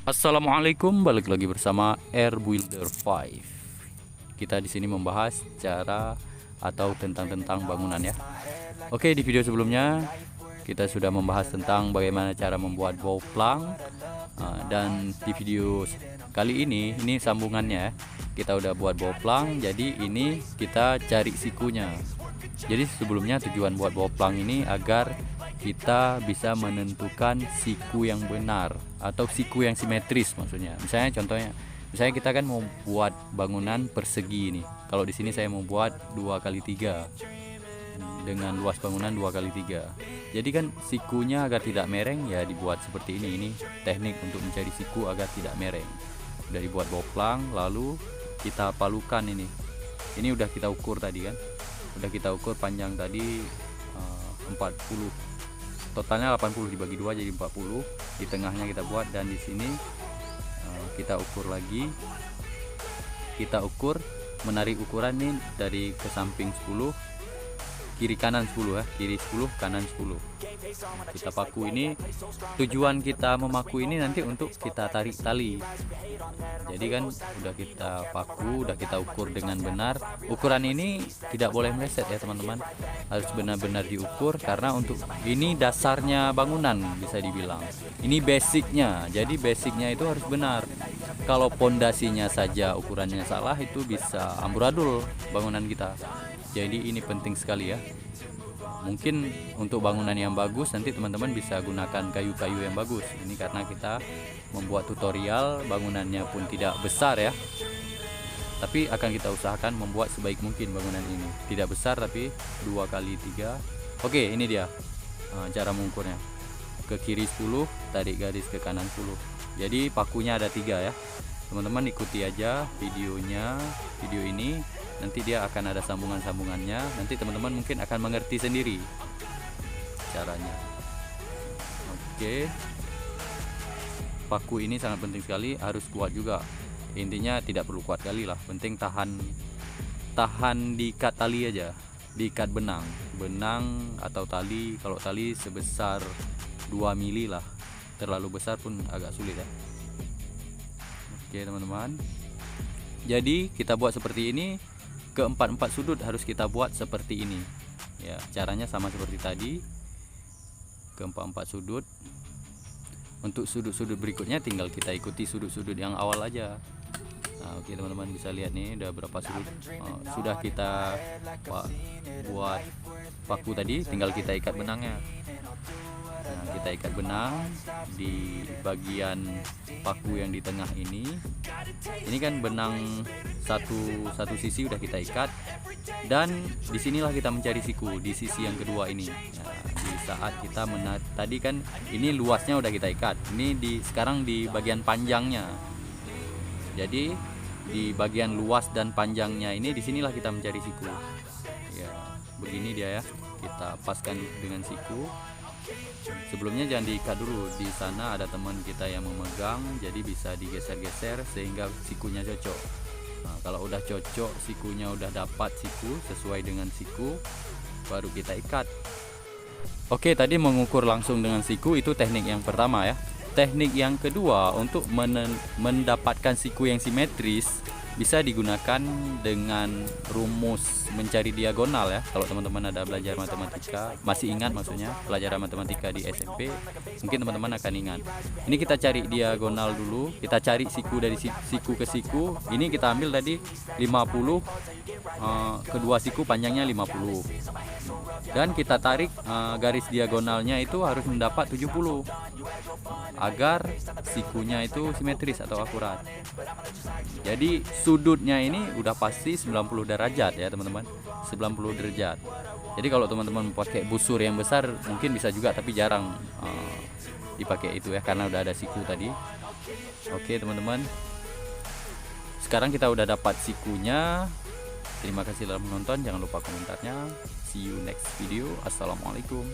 Assalamualaikum, balik lagi bersama Air Builder 5. Kita di sini membahas cara atau tentang bangunan ya. Oke, di video sebelumnya kita sudah membahas tentang bagaimana cara membuat bow plank. Dan di video kali ini sambungannya ya. Kita udah buat bow plank, jadi ini kita cari sikunya. Jadi sebelumnya tujuan buat bow plank ini agar kita bisa menentukan siku yang benar atau siku yang simetris, maksudnya. Contohnya kita kan mau buat bangunan persegi ini. Kalau di sini saya mau buat 2x3 dengan luas bangunan 2x3. Jadi kan sikunya agar tidak mereng ya dibuat seperti ini. Ini teknik untuk mencari siku agar tidak mereng. Udah dibuat bow plank, lalu kita palukan ini. Ini udah kita ukur tadi kan. Udah kita ukur panjang tadi 40. Totalnya 80 dibagi 2 jadi 40. Di tengahnya kita buat, dan di sini kita ukur lagi. Kita ukur, menarik ukuran nih dari ke samping 10, kiri kanan 10 ya, kiri 10 kanan 10. Kita paku ini, tujuan kita memaku ini nanti untuk kita tarik tali. Jadi kan udah kita paku, udah kita ukur dengan benar. Ukuran ini tidak boleh meleset ya teman-teman, harus benar-benar diukur karena untuk ini dasarnya bangunan bisa dibilang. Ini basicnya, jadi basicnya itu harus benar. Kalau pondasinya saja ukurannya salah, itu bisa amburadul bangunan kita. Jadi ini penting sekali ya. Mungkin untuk bangunan yang bagus nanti teman-teman bisa gunakan kayu-kayu yang bagus. Ini karena kita membuat tutorial, bangunannya pun tidak besar ya, tapi akan kita usahakan membuat sebaik mungkin bangunan ini. Tidak besar tapi 2x3. Oke, ini dia cara mengukurnya. Ke kiri 10, tarik garis ke kanan 10. Jadi pakunya ada 3 ya. Teman-teman ikuti aja videonya, video ini. Nanti dia akan ada sambungan-sambungannya. Nanti teman-teman mungkin akan mengerti sendiri caranya. Oke. Paku ini sangat penting sekali, harus kuat juga. Intinya tidak perlu kuat kali lah, penting tahan diikat tali aja, diikat benang atau tali. Kalau tali sebesar 2 mili lah, terlalu besar pun agak sulit ya. Oke teman-teman, jadi kita buat seperti ini. Keempat sudut harus kita buat seperti ini ya, caranya sama seperti tadi, keempat sudut. Untuk sudut-sudut berikutnya tinggal kita ikuti sudut-sudut yang awal aja. Oke teman-teman, bisa lihat nih udah berapa sudut. Sudah kita buat paku tadi, tinggal kita ikat benangnya. Kita ikat benang di bagian paku yang di tengah ini. Ini kan benang satu sisi udah kita ikat, dan disinilah kita mencari siku di sisi yang kedua ini. Di saat kita tadi kan ini luasnya udah kita ikat. Ini sekarang di bagian panjangnya. Jadi di bagian luas dan panjangnya ini, disinilah kita mencari siku. Ya, begini dia ya. Kita paskan dengan siku. Sebelumnya jangan diikat dulu, di sana ada teman kita yang memegang, jadi bisa digeser-geser sehingga sikunya cocok. Kalau udah cocok, sikunya udah dapat siku sesuai dengan siku, baru kita ikat. Oke, tadi mengukur langsung dengan siku itu teknik yang pertama ya. Teknik yang kedua untuk mendapatkan siku yang simetris bisa digunakan dengan rumus mencari diagonal ya. Kalau teman-teman ada belajar matematika, masih ingat maksudnya pelajaran matematika di SMP, mungkin teman-teman akan ingat. Ini kita cari diagonal dulu, kita cari siku dari siku ke siku. Ini kita ambil tadi 50, kedua siku panjangnya 50, dan kita tarik garis diagonalnya itu harus mendapat 70 agar sikunya itu simetris atau akurat. Jadi sudutnya ini udah pasti 90 derajat ya teman-teman, 90 derajat. Jadi kalau teman-teman pakai busur yang besar mungkin bisa juga, tapi jarang dipakai itu ya, karena udah ada siku tadi. Oke teman-teman, sekarang kita udah dapat sikunya. Terima kasih telah menonton, jangan lupa komentarnya. See you next video. Assalamualaikum.